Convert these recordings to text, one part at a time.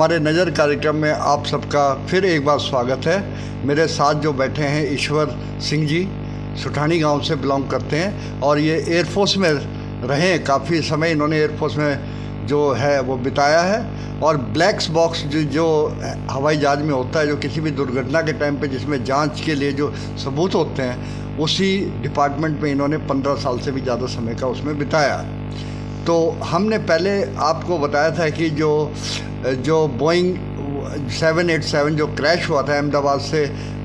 हमारे नज़र कार्यक्रम में आप सबका फिर एक बार स्वागत है। मेरे साथ जो बैठे हैं ईश्वर सिंह जी, सुठानी गांव से बिलोंग करते हैं और ये एयरफोर्स में रहे हैं। काफ़ी समय इन्होंने एयरफोर्स में जो है वो बिताया है। और ब्लैक बॉक्स जो हवाई जहाज़ में होता है, जो किसी भी दुर्घटना के टाइम पे जिसमें जांच के लिए जो सबूत होते हैं, उसी डिपार्टमेंट में इन्होंने 15 साल से भी ज़्यादा समय का उसमें बिताया। तो हमने पहले आपको बताया था कि जो बोइंग 787 जो क्रैश हुआ था अहमदाबाद से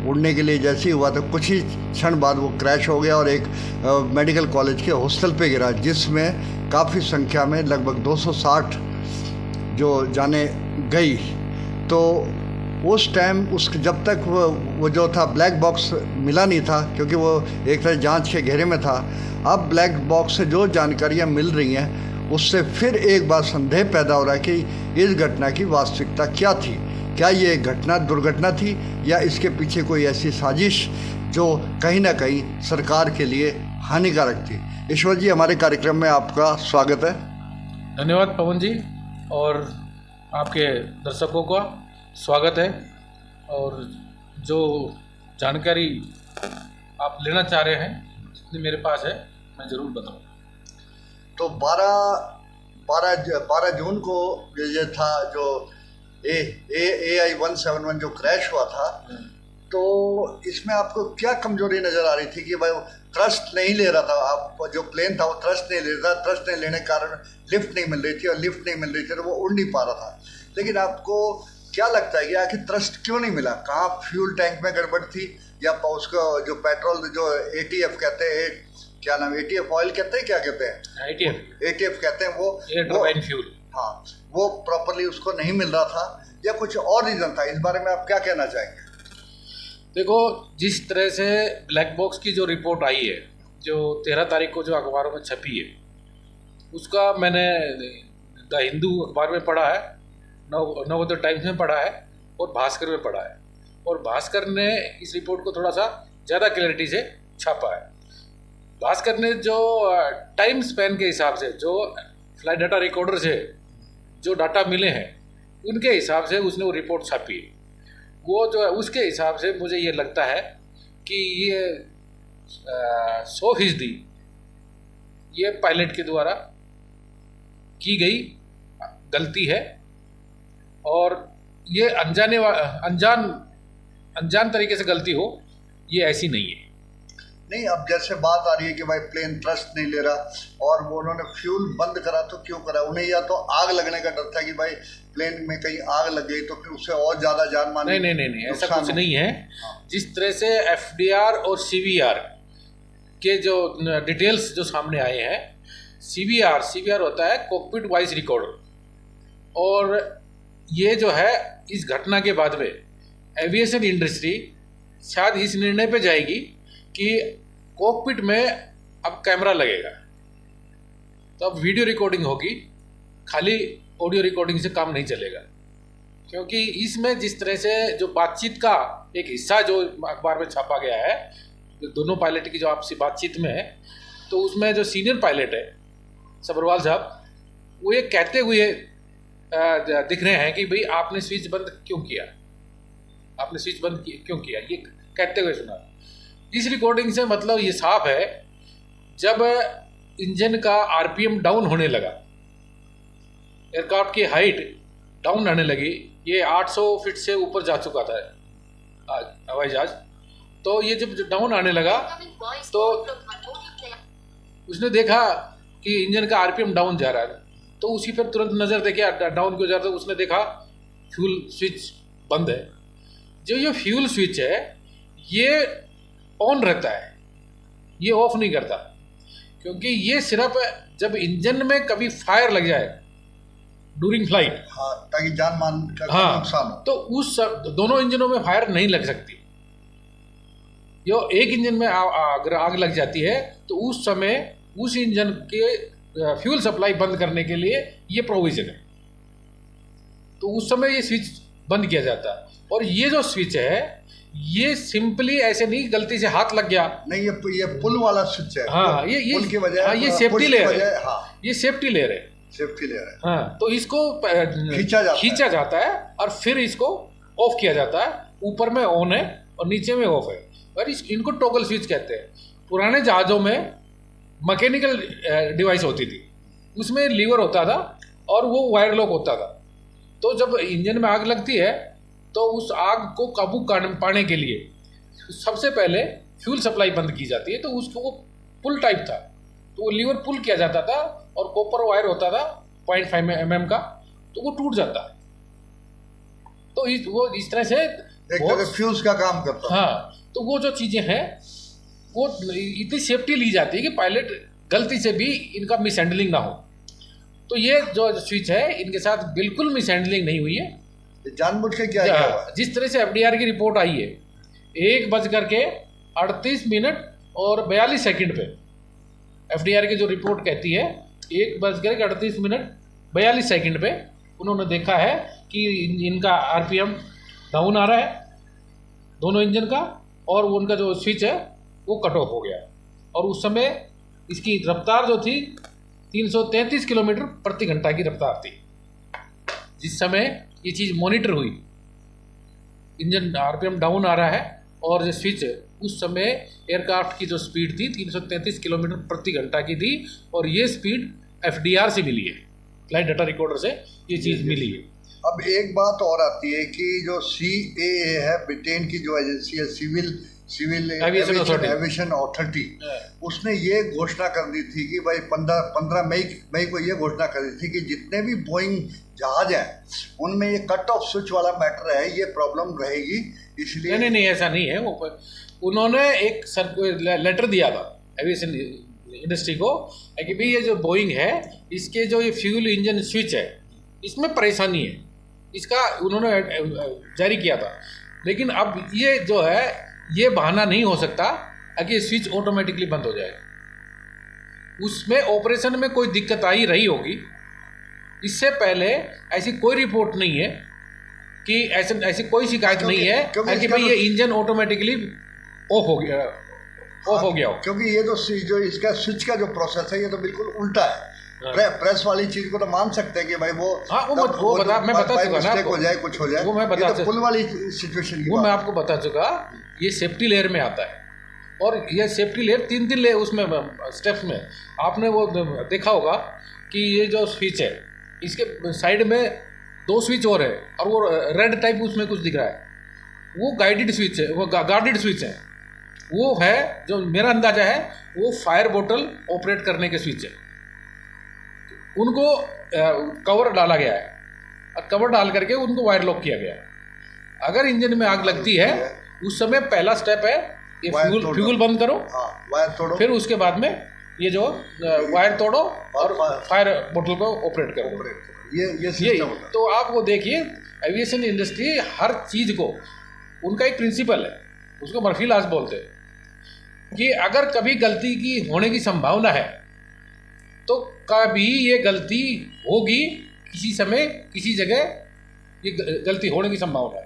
उड़ने के लिए जैसे ही हुआ था, कुछ ही क्षण बाद वो क्रैश हो गया और एक मेडिकल कॉलेज के हॉस्टल पे गिरा, जिसमें काफ़ी संख्या में लगभग 260 जो जाने गई। तो उस टाइम जब तक वो जो था ब्लैक बॉक्स मिला नहीं था, क्योंकि वो एक तरह जांच के घेरे में था। अब ब्लैक बॉक्स से जो जानकारियां मिल रही हैं, उससे फिर एक बार संदेह पैदा हो रहा है कि इस घटना की वास्तविकता क्या थी। क्या ये घटना दुर्घटना थी या इसके पीछे कोई ऐसी साजिश जो कहीं ना कहीं सरकार के लिए हानिकारक थी। ईश्वर जी, हमारे कार्यक्रम में आपका स्वागत है। धन्यवाद पवन जी, और आपके दर्शकों का स्वागत है। और जो जानकारी आप लेना चाह रहे हैं, जितनी मेरे पास है, मैं ज़रूर बताऊँ। तो 12 जून को ये था जो AI-171 जो क्रैश हुआ था। तो इसमें आपको क्या कमजोरी नज़र आ रही थी कि भाई वो थ्रस्ट नहीं ले रहा था, आप जो प्लेन था वो थ्रस्ट नहीं ले रहा था, थ्रस्ट नहीं लेने के कारण लिफ्ट नहीं मिल रही थी, और लिफ्ट नहीं मिल रही थी तो वो उड़ नहीं पा रहा था। लेकिन आपको क्या लगता है कि आखिर थ्रस्ट क्यों नहीं मिला? कहाँ फ्यूल टैंक में गड़बड़ थी, या उसका जो पेट्रोल जो ATF कहते हैं, क्या नाम, ATF ऑयल कहते हैं, क्या कहते हैं, ATF कहते हैं, वो एयर टरबाइन फ्यूल, हाँ, वो प्रॉपरली उसको नहीं मिल रहा था, या कुछ और रीज़न था? इस बारे में आप क्या कहना चाहेंगे? देखो, जिस तरह से ब्लैक बॉक्स की जो रिपोर्ट आई है, जो 13 तारीख को जो अखबारों में छपी है, उसका मैंने द हिंदू अखबार में पढ़ा है, नवोदय टाइम्स में पढ़ा है, और भास्कर में पढ़ा है। और भास्कर ने इस रिपोर्ट को थोड़ा सा ज़्यादा क्लैरिटी से छापा है। भास्कर ने जो टाइम स्पैन के हिसाब से, जो फ्लाइट डाटा रिकॉर्डर से जो डाटा मिले हैं, उनके हिसाब से उसने वो रिपोर्ट छापी है। वो जो है उसके हिसाब से मुझे ये लगता है कि ये 100% ये पायलट के द्वारा की गई गलती है, और ये अनजान तरीके से गलती हो, ये ऐसी नहीं है। नहीं, अब जैसे बात आ रही है कि भाई प्लेन थ्रस्ट नहीं ले रहा और वो उन्होंने फ्यूल बंद करा, तो क्यों करा? उन्हें या तो आग लगने का डर था कि भाई प्लेन में कहीं आग लग गई तो फिर उससे और ज़्यादा जान माल। नहीं, ऐसा कुछ नहीं है। जिस तरह से FDR और CVR के जो डिटेल्स जो सामने आए हैं, CVR होता है कॉकपिट वॉइस रिकॉर्डर, और ये जो है इस घटना के बाद में एविएशन इंडस्ट्री शायद इस निर्णय पे जाएगी कि कॉकपिट में अब कैमरा लगेगा, तो अब वीडियो रिकॉर्डिंग होगी, खाली ऑडियो रिकॉर्डिंग से काम नहीं चलेगा। क्योंकि इसमें जिस तरह से जो बातचीत का एक हिस्सा जो अखबार में छापा गया है, जो दोनों पायलट की जो आपसी बातचीत में है, तो उसमें जो सीनियर पायलट है सब्रवाल साहब, वो ये कहते हुए दिख रहे हैं कि भाई आपने स्विच बंद क्यों किया, ये कहते हुए सुना। इस रिकॉर्डिंग से मतलब ये साफ है, जब इंजन का RPM डाउन होने लगा, एयरक्राफ्ट की हाइट डाउन आने लगी, ये 800 फीट से ऊपर जा चुका था हवाई जहाज, तो ये जब डाउन आने लगा तो उसने देखा कि इंजन का RPM डाउन जा रहा है, तो उसी पर तुरंत नज़र देखे डाउन क्यों जा रहा है, तो उसने देखा फ्यूल स्विच बंद है। जो ये फ्यूल स्विच है ये ऑन रहता है, ये ऑफ नहीं करता, क्योंकि ये सिर्फ जब इंजन में कभी फायर लग जाए ड्यूरिंग फ्लाइट, हाँ, ताकि जान मान का नुकसान हो, तो उस दोनों इंजनों में फायर नहीं लग सकती। जो एक इंजन में अगर आग लग जाती है तो उस समय उस इंजन के फ्यूल सप्लाई बंद करने के लिए ये प्रोविजन है, तो उस समय ये स्विच बंद किया जाता है। और ये जो स्विच है ये सिंपली ऐसे नहीं गलती से हाथ लग गया, नहीं, ये पुल वाला स्विच है। हाँ, ये पुल की वजह, ये सेफ्टी ले रहे हैं, हाँ, ये सेफ्टी ले रहे हैं। सेफ्टी लेयर है। हाँ, तो इसको खींचा जाता है और फिर इसको ऑफ किया जाता है। ऊपर में ऑन है और नीचे में ऑफ है, और इनको टॉगल स्विच कहते हैं। पुराने जहाज़ों में मैकेनिकल डिवाइस होती थी, उसमें लीवर होता था और वो वायर लॉक होता था। तो जब इंजन में आग लगती है तो उस आग को काबू पाने के लिए सबसे पहले फ्यूल सप्लाई बंद की जाती है। तो उसको वो पुल टाइप था, तो वो लीवर पुल किया जाता था और कॉपर वायर होता था 0.5 mm का, तो वो टूट जाता है। तो वो इस तरह से फ्यूज का काम करता है। हाँ, तो वो जो चीज़ें हैं वो इतनी सेफ्टी ली जाती है कि पायलट गलती से भी इनका मिस हैंडलिंग ना हो। तो ये जो स्विच है इनके साथ बिल्कुल मिस हैंडलिंग नहीं हुई है। जानबूझ के क्या किया हुआ है? जिस तरह से FDR की रिपोर्ट आई है 1:38 और 42 सेकंड पे, FDR की जो रिपोर्ट कहती है 1:38 42 सेकंड पे उन्होंने देखा है कि इनका RPM डाउन आ रहा है दोनों इंजन का, और उनका जो स्विच है वो कट ऑफ हो गया। और उस समय इसकी रफ्तार जो थी 333 किलोमीटर प्रति घंटा की रफ्तार थी। जिस समय ये चीज़ मॉनिटर हुई, इंजन RPM डाउन आ रहा है और जो स्विच है, उस समय एयरक्राफ्ट की जो स्पीड थी 333 किलोमीटर प्रति घंटा की थी, और ये स्पीड FDR से मिली है, फ्लाइट डाटा रिकॉर्डर से ये चीज़ मिली है। अब एक बात और आती है कि जो CAA है, ब्रिटेन की जो एजेंसी है, सिविल एविएशन अथॉरिटी, उसने ये घोषणा कर दी थी कि भाई 15 मई को ये घोषणा कर दी थी कि जितने भी बोइंग जहाज हैं उनमें ये कट ऑफ स्विच वाला मैटर है, ये प्रॉब्लम रहेगी। इसलिए नहीं, ऐसा नहीं है। वो उन्होंने एक लेटर दिया था एविएशन इंडस्ट्री को कि भाई ये जो बोइंग है इसके जो ये फ्यूल इंजन स्विच है इसमें परेशानी है, इसका उन्होंने जारी किया था। लेकिन अब ये जो है ये बहाना नहीं हो सकता कि स्विच ऑटोमेटिकली बंद हो जाए। उसमें ऑपरेशन में कोई दिक्कत आई रही होगी, इससे पहले ऐसी कोई रिपोर्ट नहीं है कि ऐसी कोई शिकायत नहीं है कि भाई ये इंजन ऑटोमेटिकली ऑफ हो गया हो। क्योंकि ये जो इसका स्विच का जो प्रोसेस है ये तो बिल्कुल उल्टा है। प्रेस वाली चीज को तो मान सकते हैं कि भाई वो मैं बता चुका ना, हो जाए कुछ हो जाए, वो मैं बता चुका पुल वाली सिचुएशन की वो मैं आपको बता चुका। ये सेफ्टी लेयर में आता है, और ये सेफ्टी लेयर 3 लेयर उसमें स्टेप्स में आपने वो देखा होगा कि ये जो स्विच है इसके साइड में 2 स्विच और है, और वो रेड टाइप उसमें कुछ दिख रहा है, वो गाइडेड स्विच है, वो गार्डेड स्विच है। वो है जो मेरा अंदाजा है वो फायर बोतल ऑपरेट करने के स्विच है। उनको कवर डाला गया है, और कवर डाल करके उनको वायर लॉक किया गया है। अगर इंजन में आग लगती है उस समय पहला स्टेप है ये फ्यूल बंद करो, वायर तोड़ो, फिर उसके बाद में ये जो वायर तोड़ो और फायर बोतल को ऑपरेट करो। ये तो आप वो देखिए, एविएशन इंडस्ट्री हर चीज़ को उनका एक प्रिंसिपल है, उसको मर्फी लॉज बोलते हैं, कि अगर कभी गलती की होने की संभावना है तो कभी ये गलती होगी, किसी समय किसी जगह ये गलती होने की संभावना है।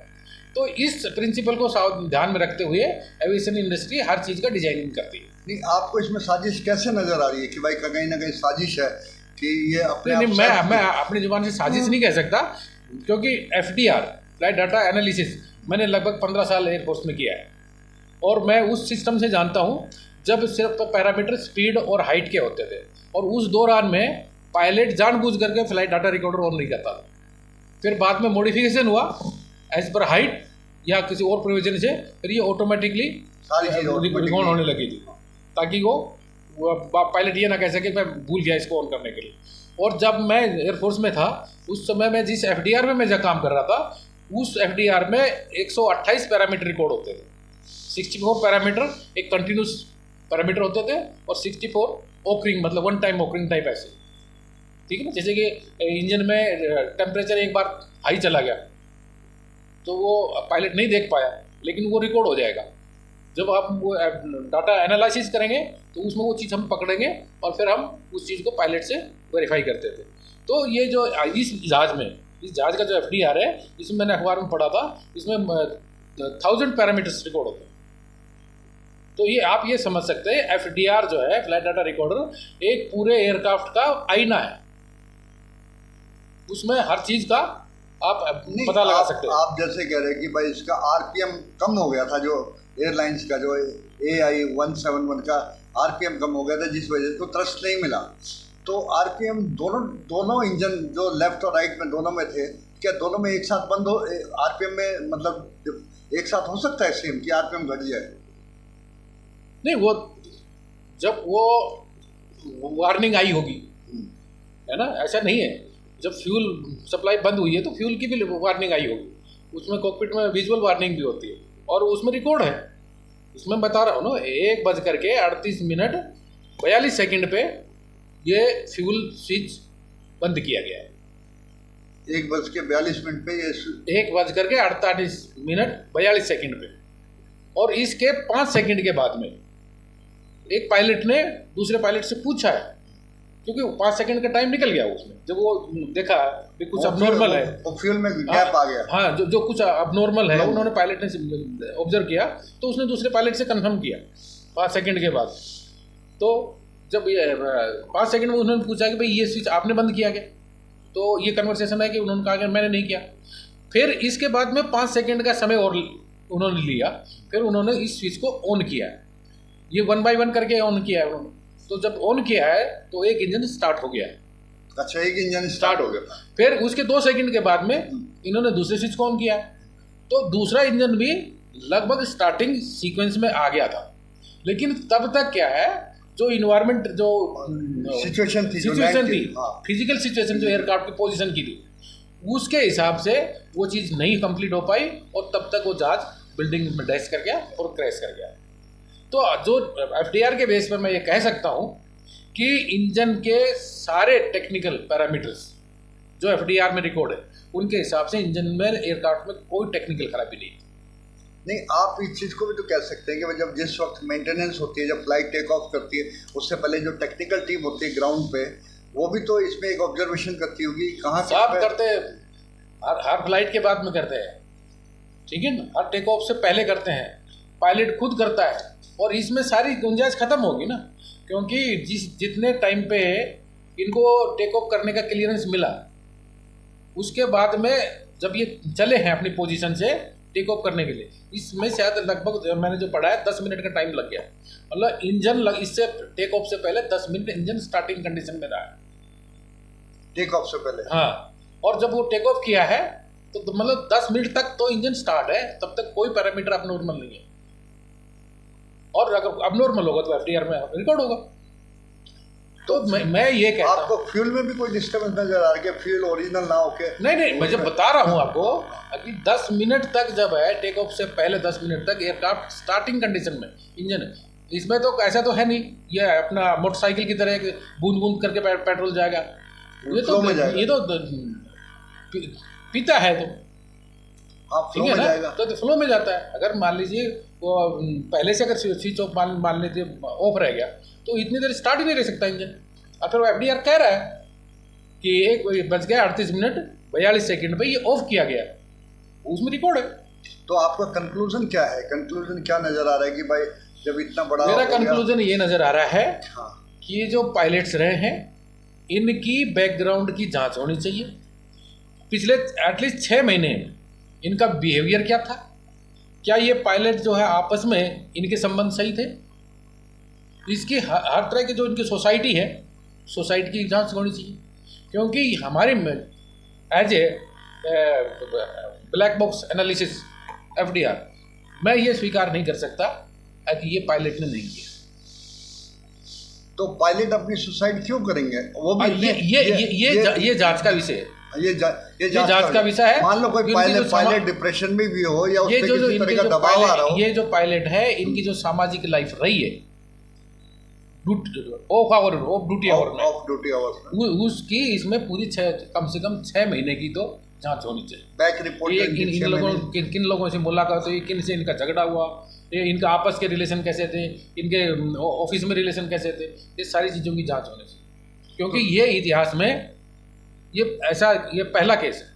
तो इस प्रिंसिपल को ध्यान में रखते हुए एविएशन इंडस्ट्री हर चीज़ का डिजाइनिंग करती है। नहीं, आपको इसमें साजिश कैसे नजर आ रही है कि भाई कहीं ना कहीं साजिश है कि ये अपने नहीं, मैं अपनी जुबान से साजिश नहीं कह सकता, क्योंकि FDR फ्लाइट डाटा एनालिसिस मैंने लगभग 15 साल एयरफोर्स में किया है, और मैं उस सिस्टम से जानता हूँ जब सिर्फ पैरामीटर स्पीड और हाइट के होते थे, और उस दौरान में पायलट जानबूझ करके फ्लाइट डाटा रिकॉर्डर ऑन नहीं करता था। फिर बाद में मॉडिफिकेशन हुआ एज पर हाइट या किसी और प्रोविजन से, फिर ये ऑटोमेटिकली रिकॉर्ड होने लगी थी, ताकि वो पायलट ये ना कह सके मैं भूल गया इसको ऑन करने के लिए। और जब मैं एयरफोर्स में था उस समय मैं जिस FDR में मैं जब काम कर रहा था, उस FDR में 128 पैरामीटर रिकॉर्ड होते थे। 64 पैरामीटर एक कंटिन्यूस पैरामीटर होते थे, और 64 ओकरिंग मतलब वन टाइम ओकरिंग टाइप ऐसे, ठीक है ना। जैसे कि इंजन में टेम्परेचर एक बार हाई चला गया तो वो पायलट नहीं देख पाया, लेकिन वो रिकॉर्ड हो जाएगा। जब आप वो डाटा एनालिसिस करेंगे तो उसमें वो चीज़ हम पकड़ेंगे, और फिर हम उस चीज़ को पायलट से वेरीफाई करते थे। तो ये जो इस जहाज़ का जो FDR है, इसमें मैंने अखबार में पढ़ा था, इसमें 1000 पैरामीटर्स रिकॉर्ड होते हैं। तो ये आप ये समझ सकते हैं FDR जो है फ्लाइट डाटा रिकॉर्डर एक पूरे एयरक्राफ्ट का आईना है। उसमें हर चीज़ का आप नहीं, पता लगा सकते हो। आप जैसे कह रहे हैं कि भाई इसका आरपीएम कम हो गया था, जो एयरलाइंस का जो AI-171 का आरपीएम कम हो गया था, जिस वजह से उसको थ्रस्ट नहीं मिला। तो आरपीएम दोनों इंजन जो लेफ्ट और राइट में दोनों में थे, क्या दोनों में एक साथ बंद हो आरपीएम में, मतलब एक साथ हो सकता है सेम कि आरपीएम घट जाए? नहीं, वो जब वो वार्निंग आई होगी, है ना, ऐसा नहीं है। जब फ्यूल सप्लाई बंद हुई है तो फ्यूल की भी वार्निंग आई होगी, उसमें कॉकपिट में विजुअल वार्निंग भी होती है और उसमें रिकॉर्ड है। उसमें बता रहा हूँ ना, 1:38:42 पे ये फ्यूल स्विच बंद किया गया है। 1:42 पे ये 1:48:42 पे, और इसके 5 सेकंड के बाद में एक पायलट ने दूसरे पायलट से पूछा है, क्योंकि 5 सेकंड का टाइम निकल गया उसमें, जब वो देखा कि कुछ अबनॉर्मल है, वो फ्यूल में गैप आ गया। हाँ, जो कुछ अबनॉर्मल है, उन्होंने पायलट ने ऑब्जर्व किया, तो उसने दूसरे पायलट से कंफर्म किया 5 सेकंड के बाद। तो जब ये 5 सेकंड में उन्होंने पूछा कि भाई ये स्विच आपने बंद किया क्या, तो ये कन्वर्सेशन है कि उन्होंने कहा कि मैंने नहीं किया। फिर इसके बाद में 5 सेकंड का समय और उन्होंने लिया, फिर उन्होंने इस स्विच को ऑन किया है। ये 1 बाय 1 करके ऑन किया है उन्होंने। तो जब ऑन किया है तो एक इंजन स्टार्ट हो गया है। अच्छा, एक इंजन स्टार्ट हो गया। फिर उसके 2 सेकंड के बाद में इन्होंने दूसरे स्विच को ऑन किया है, तो दूसरा इंजन भी लगभग स्टार्टिंग सीक्वेंस में आ गया था। लेकिन तब तक क्या है, जो इन्वायरमेंट, जो सिचुएशन थी, फिजिकल सिचुएशन जो एयरक्राफ्ट की पोजीशन की थी, उसके हिसाब से वो चीज़ नहीं कंप्लीट हो पाई, और तब तक वो जहाज बिल्डिंग में डैश कर गया और क्रैश कर गया। तो जो एफडीआर के बेस पर मैं ये कह सकता हूँ कि इंजन के सारे टेक्निकल पैरामीटर्स जो एफडीआर में रिकॉर्ड है, उनके हिसाब से इंजन में, एयरक्राफ्ट में कोई टेक्निकल खराबी नहीं। आप इस चीज़ को भी तो कह सकते हैं कि जब जिस वक्त मेंटेनेंस होती है, जब फ्लाइट टेक ऑफ करती है, उससे पहले जो टेक्निकल टीम होती है ग्राउंड पे, वो भी तो इसमें एक ऑब्जर्वेशन करती होगी कहाँ सब करते हैं, हर फ्लाइट के बाद में करते हैं, ठीक है ना, हर टेक ऑफ से पहले करते हैं, पायलट खुद करता है। और इसमें सारी गुंजाइश खत्म होगी ना, क्योंकि जितने टाइम पे इनको टेक ऑफ करने का क्लियरेंस मिला, उसके बाद में जब ये चले हैं अपनी पोजीशन से टेक ऑफ करने के लिए, इसमें शायद लगभग मैंने जो पढ़ा है 10 मिनट का टाइम लग गया। मतलब इंजन इससे टेक ऑफ से पहले 10 मिनट इंजन स्टार्टिंग कंडीशन में रहा है, टेक ऑफ से पहले। हाँ, और जब वो टेक ऑफ किया है तो मतलब 10 मिनट तक तो इंजन स्टार्ट है, तब तक कोई पैरामीटर अबनॉर्मल नहीं है। और अगर अबनॉर्मल होगा तो एफडीआर में रिकॉर्ड होगा। तो मैं ये कहता हूँ, आपको फ्यूल में भी कोई डिस्टर्बेंस नजर आ रहा है, फ्यूल ओरिजिनल ना होके? नहीं, मैं जब बता रहा हूँ आपको कि 10 मिनट तक जब है, टेक ऑफ से पहले 10 मिनट तक एयरक्राफ्ट स्टार्टिंग कंडीशन में इंजन है। इसमें तो ऐसा तो है नहीं, ये अपना मोटरसाइकिल की तरह बूंद बूंद करके पेट्रोल जाएगा, ये तो पीता है, तो ठीक है ना, तो फ्लो में जाता है। अगर मान लीजिए वो पहले से अगर स्विच ऑफ मान लीजिए ऑफ रह गया, तो इतनी देर स्टार्ट ही नहीं रह सकता इंजन। और फिर वो एफडीआर कह रहा है कि 1:38:42 पे ये ऑफ किया गया, उसमें रिकॉर्ड है। तो आपका कंक्लूजन क्या है? कंक्लूजन क्या नजर आ रहा है कि भाई जब इतना बड़ा, मेरा कंक्लूजन ये नजर आ रहा है कि ये जो पायलट्स रहे हैं, इनकी बैकग्राउंड की जांच होनी चाहिए। पिछले एटलीस्ट 6 महीने इनका बिहेवियर क्या था, क्या ये पायलट जो है आपस में इनके संबंध सही थे, इसकी हर तरह की जो इनकी सोसाइटी है, सोसाइटी की जांच होनी चाहिए। क्योंकि हमारे as a black box analysis FDR, मैं ये स्वीकार नहीं कर सकता कि ये पायलट ने नहीं किया। तो पायलट अपनी सुसाइड क्यों करेंगे? वो भी ये जांच का विषय है, ये जांच का विषय है। मान लो कोई पायलट डिप्रेशन में भी हो, या उस पे किसी तरह का दबाव आ रहा हो, ये जो पायलट है, इनकी जो सामाजिक लाइफ रही है ऑफ ड्यूटी आवर, उसकी इसमें पूरी कम से कम 6 महीने की तो जांच होनी चाहिए। बैक रिपोर्ट किन लोगों से मुलाकात हुई, किन से इनका झगड़ा हुआ, ये इनका आपस के रिलेशन कैसे थे, इनके ऑफिस में रिलेशन कैसे थे, ये सारी चीज़ों की जांच होनी चाहिए। क्योंकि ये इतिहास में ये पहला केस है,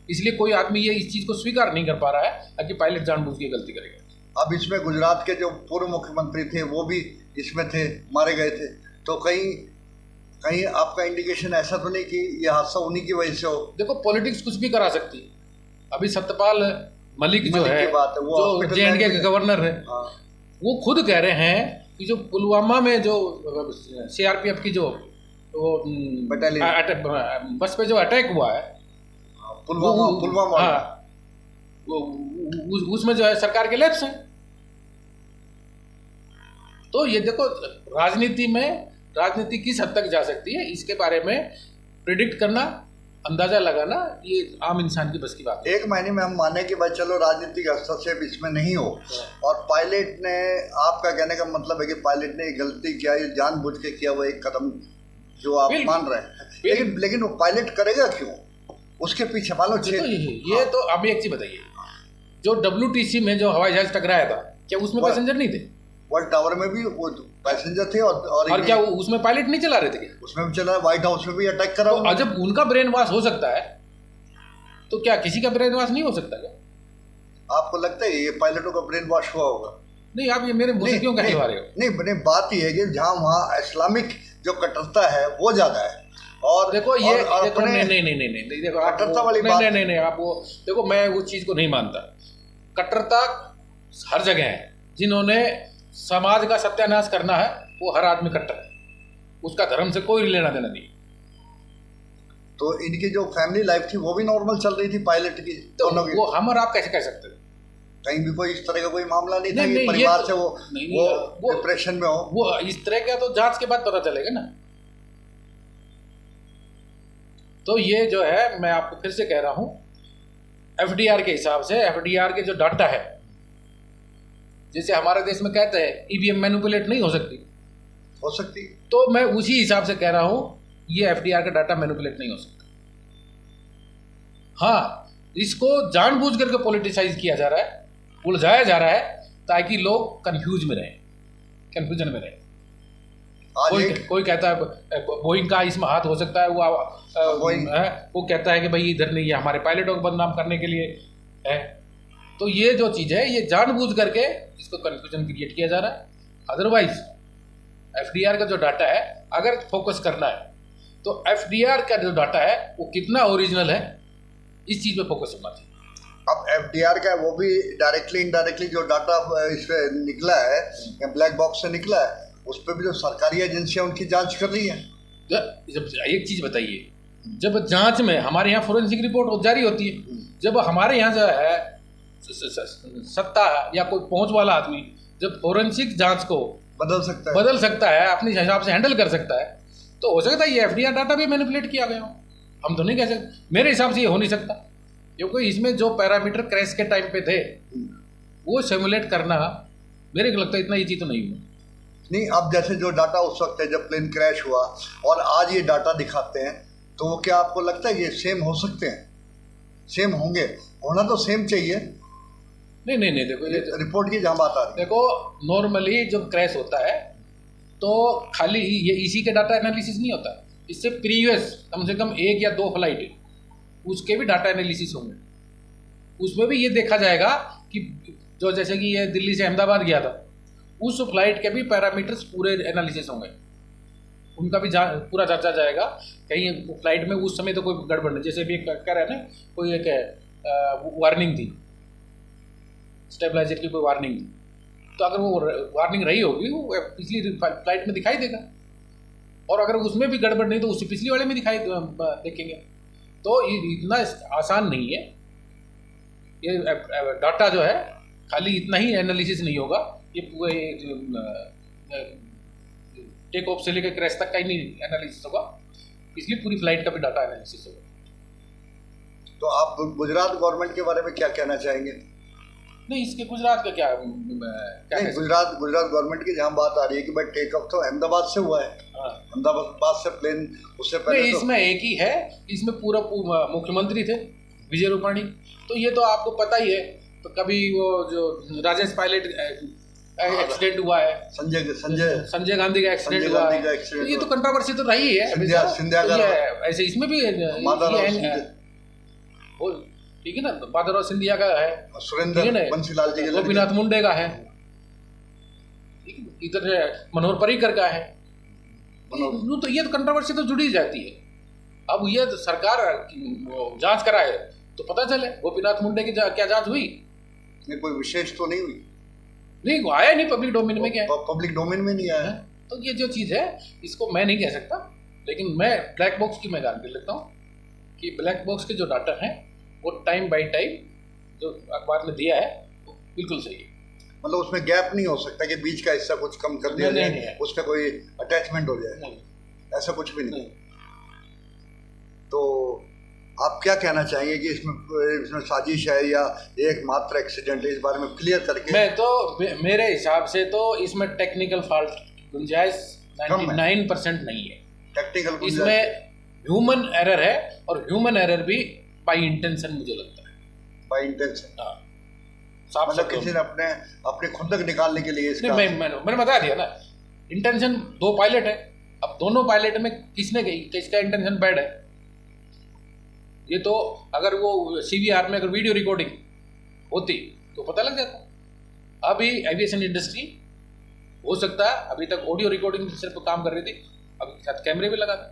इसलिए कोई आदमी ये इस चीज़ को स्वीकार नहीं कर पा रहा है कि पायलट जानबूझ के गलती करेगा। अब इसमें गुजरात के जो पूर्व मुख्यमंत्री थे वो भी इसमें थे, मारे गए थे। तो कहीं कहीं आपका इंडिकेशन ऐसा तो नहीं कि ये हादसा उन्हीं की वजह से हो? देखो पॉलिटिक्स कुछ भी करा सकती है। अभी सत्यपाल मलिक जो है, की बात है, वो जो हॉस्पिटल J&K में के गवर्नर है, हाँ, वो खुद कह रहे हैं कि जो पुलवामा में जो CRPF की जो बटालियन बस पे जो अटैक हुआ है, पुलवामा हाँ, उसमें जो है सरकार के लैप्स हैं। तो ये देखो राजनीति किस हद तक जा सकती है, इसके बारे में प्रिडिक्ट करना, अंदाजा लगाना, ये आम इंसान की बस की बात है। एक महीने में हम माने कि भाई चलो राजनीतिक हस्तक्षेप इसमें नहीं हो, और पायलट ने, आपका कहने का मतलब है कि पायलट ने गलती किया, ये जानबूझ के किया वो एक कदम जो आप मान रहे हैं, लेकिन वो पायलट करेगा क्यों? उसके पीछे मान लो ये तो अभी एक चीज बताइए, जो WTC में जो हवाई जहाज टकराया था, क्या उसमें पैसेंजर नहीं थे? वर्ल्ड टावर में भी वो पैसेंजर थे, और क्या उसमें पायलट नहीं चला रहे थे? उसमें भी चला, व्हाइट हाउस में भी अटैक करा। तो जब उनका ब्रेन वॉश हो सकता है, तो क्या किसी का ब्रेन वॉश नहीं हो सकता क्या? आपको लगता है ये पायलटों का ब्रेन वॉश हुआ होगा? नहीं, आप ये मेरे मुंह से क्यों कहलवा रहे हो? नहीं, बात ये है कि जहाँ वहाँ इस्लामिक जो कट्टरता है वो ज्यादा है, और देखो ये देखो नहीं देखो कट्टरता वाली बात नहीं आप वो देखो, मैं उस चीज को नहीं मानता। कट्टरता हर जगह है, जिन्होंने समाज का सत्यानाश करना है वो हर आदमी कट्टर है, उसका धर्म से कोई लेना देना नहीं। तो इनकी जो फैमिली लाइफ थी वो भी नॉर्मल चल रही थी पायलट की, तो वो हम और आप कैसे कह सकते हैं? कहीं भी कोई इस तरह का कोई मामला नहीं था कि परिवार से वो डिप्रेशन में हो? वो इस तरह का तो जांच के बाद पता चलेगा ना। तो ये जो है, मैं आपको फिर से कह रहा हूं, FDR के हिसाब से, FDR के जो डाटा है, जैसे हमारे देश में कहते हैं EVM मैनिपुलेट नहीं हो सकती, तो मैं उसी हिसाब से कह रहा हूं, ये FDR का डाटा मैनिपुलेट नहीं हो सकता। हाँ, इसको जानबूझ करके पॉलिटिसाइज किया जा रहा है, उलझाया जा रहा है, ताकि लोग कंफ्यूजन में रहें। कोई कहता है बोइंग का इसमें हाथ हो सकता है, वो कहता है कि भाई इधर नहीं, ये हमारे पायलटों को बदनाम करने के लिए है। तो ये जो चीज़ है, ये जानबूझ करके इसको कंफ्यूजन क्रिएट किया जा रहा है। अदरवाइज FDR का जो डाटा है, अगर फोकस करना है तो FDR का जो डाटा है वो कितना ओरिजिनल है, इस चीज़ पे फोकस होना चाहिए। अब FDR का वो भी डायरेक्टली इनडायरेक्टली जो डाटा इस पे निकला है या ब्लैक बॉक्स से निकला है, उस पर भी जो सरकारी एजेंसियां उनकी जांच कर रही है। जब एक चीज़ बताइए, जब जांच में हमारे यहाँ फोरेंसिक रिपोर्ट जारी होती है, जब हमारे यहाँ जो है सत्ता या कोई पहुंच वाला आदमी जब फोरेंसिक जांच को बदल सकता है, अपने हिसाब से हैंडल कर सकता है, तो हो सकता है ये FDR डाटा भी मैनिपुलेट किया गया हो। हम तो नहीं कह सकते, मेरे हिसाब से ये हो नहीं सकता, क्योंकि इसमें जो पैरामीटर क्रैश के टाइम पे थे वो सिमुलेट करना मेरे को लगता है इतना ईजी तो नहीं हुआ। नहीं, अब जैसे जो डाटा उस वक्त है जब प्लेन क्रैश हुआ और आज ये डाटा दिखाते हैं, तो वो क्या आपको लगता है ये सेम हो सकते हैं? सेम होंगे? होना तो सेम चाहिए। नहीं देखो, ये रिपोर्ट की जहाँ बात आ रही है, देखो नॉर्मली जब क्रैश होता है तो खाली ये इसी के डाटा एनालिसिस नहीं होता, इससे प्रीवियस कम से कम 1 या 2 फ्लाइट उसके भी डाटा एनालिसिस होंगे। उसमें भी ये देखा जाएगा कि जो जैसे कि ये दिल्ली से अहमदाबाद गया था, उस फ्लाइट के भी पैरामीटर्स पूरे एनालिसिस होंगे, उनका भी पूरा जांचा जाएगा। कहीं फ्लाइट में उस समय तो कोई गड़बड़ नहीं, जैसे भी कह रहे हैं ना, कोई एक वार्निंग थी, स्टेबलाइजर की कोई वार्निंग थी, तो अगर वो वार्निंग रही होगी वो पिछली फ्लाइट में दिखाई देगा, और अगर उसमें भी गड़बड़ नहीं तो उससे पिछली वाले में दिखाई देखेंगे। तो ये इतना आसान नहीं है, ये डाटा जो है खाली इतना ही एनालिसिस नहीं होगा, ये पूरे टेक ऑफ से लेकर क्रैश तक का ही नहीं एनालिसिस होगा, इसलिए पूरी फ्लाइट का भी डाटा एनालिसिस होगा। तो आप गुजरात गवर्नमेंट के बारे में क्या कहना चाहेंगे? नहीं, इसके गुजरात का क्या नहीं, गुजरात गवर्नमेंट की जहाँ बात आ रही है कि भाई टेक ऑफ तो अहमदाबाद से हुआ है, अहमदाबाद से प्लेन उससे पहले नहीं, इसमें एक ही है, इसमें पूरा मुख्यमंत्री थे विजय रूपाणी, तो ये तो आपको पता ही है। तो कभी वो जो राजेश पायलट एक्सीडेंट हुआ है, संजय गांधी का एक्सीडेंट हुआ है, तो ये तो कंट्रोवर्सी तो रही है। ऐसे इसमें भी ठीक है ना, माधवराव सिंधिया का है, सुरेंद्र बंसीलाल जी, गोपीनाथ मुंडे का है, इधर मनोहर पर्रिकर का है, यूँ तो ये तो कंट्रोवर्सी तो जुड़ी जाती है। अब ये तो सरकार जांच कराए तो पता चले गोपीनाथ मुंडे की क्या जांच हुई। नहीं, कोई विशेष तो नहीं हुई, नहीं, वो आया नहीं पब्लिक डोमेन में, क्या है? पब्लिक डोमेन में नहीं आया है। तो ये जो चीज़ है इसको मैं नहीं कह सकता, लेकिन मैं ब्लैक बॉक्स की मैं गारंटी लेता हूँ कि ब्लैक बॉक्स के जो डाटा हैं वो टाइम बाय टाइम जो अखबार ने दिया है वो बिल्कुल सही है। मतलब उसमें गैप नहीं हो सकता कि बीच का हिस्सा कुछ कम कर दिया नहीं, जाए, उस पर कोई अटैचमेंट हो जाए, नहीं, ऐसा कुछ भी नहीं। तो आप क्या कहना चाहेंगे कि इसमें साजिश है या एकमात्र एक्सीडेंट है, इस बारे में क्लियर करके। मैं तो मेरे हिसाब से तो इसमें टेक्निकल फॉल्ट गुंजाइश 99% नहीं है। टेक्निकल इसमें ह्यूमन एरर है, और ह्यूमन एरर भी बाई इंटेंशन मुझे लगता है। बाई इंटेंशन, हाँ, मतलब किसी ने अपने खुंदक निकालने के लिए इसका। मैंने बता दिया ना, इंटेंशन दो पायलट है, अब दोनों पायलट में किसने गई, किसका इंटेंशन बैड है। ये तो अगर वो CVR में अगर वीडियो रिकॉर्डिंग होती तो पता लग जाता। अभी एविएशन इंडस्ट्री हो सकता है अभी तक ऑडियो रिकॉर्डिंग सिर्फ काम कर रही थी, अभी साथ कैमरे भी लगा था।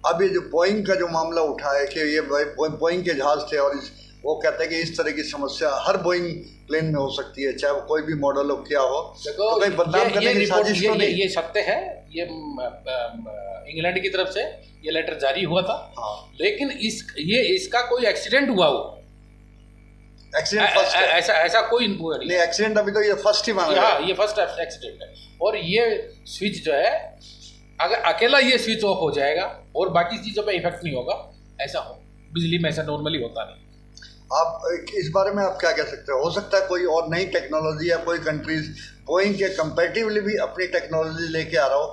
अब ये जो बोइंग का जो मामला उठा है कि ये बोइंग के जहाज थे, और वो कहते हैं कि इस तरह की समस्या हर बोइंग प्लेन में हो सकती है, चाहे वो कोई भी मॉडल हो, क्या हो। देखो, तो कहीं बदनाम करने की साजिश तो नहीं। ये सत्य है, ये इंग्लैंड की तरफ से ये लेटर जारी हुआ था। हाँ। लेकिन इसका कोई एक्सीडेंट हुआ हो, एक्सीडेंट फर्स्ट है। ऐसा कोई नहीं। एक्सीडेंट अभी तो ये फर्स्ट ही माना हाँ, ये फर्स्ट एक्सीडेंट है। और ये स्विच जो है, अगर अकेला ये स्विच ऑफ हो जाएगा और बाकी चीज़ों पे इफेक्ट नहीं होगा, ऐसा हो बिजली में ऐसा नॉर्मली होता नहीं। आप इस बारे में आप क्या कह सकते हो सकता है कोई और नई टेक्नोलॉजी या कोई कंट्रीज बोइंग के कंपैरेटिवली भी अपनी टेक्नोलॉजी लेके आ रहा हो,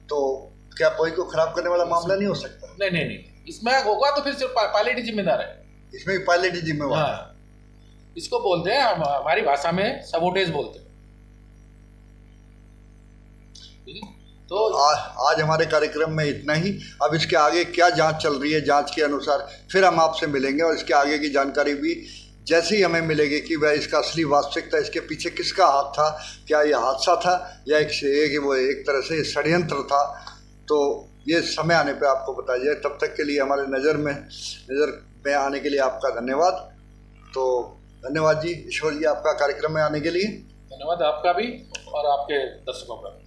तो क्या बोइंग को खराब करने वाला मामला नहीं हो सकता? नहीं, इसमें होगा तो फिर सिर्फ पायलट ही जिम्मेदार है। इसमें भी पायलट ही जिम्मेवार। हाँ, इसको बोलते हैं हमारी भाषा में सबोटेज बोलते हैं। तो आज हमारे कार्यक्रम में इतना ही। अब इसके आगे क्या जांच चल रही है, जांच के अनुसार फिर हम आपसे मिलेंगे, और इसके आगे की जानकारी भी जैसे ही हमें मिलेगी कि वह इसका असली वास्तविकता, इसके पीछे किसका हाथ था, क्या ये हादसा था या एक तरह से षड्यंत्र था, तो ये समय आने पे आपको बताया जाए। तब तक के लिए हमारे नज़र में आने के लिए आपका धन्यवाद। तो धन्यवाद जी, ईश्वर जी, आपका कार्यक्रम में आने के लिए। धन्यवाद आपका भी और आपके दर्शकों का।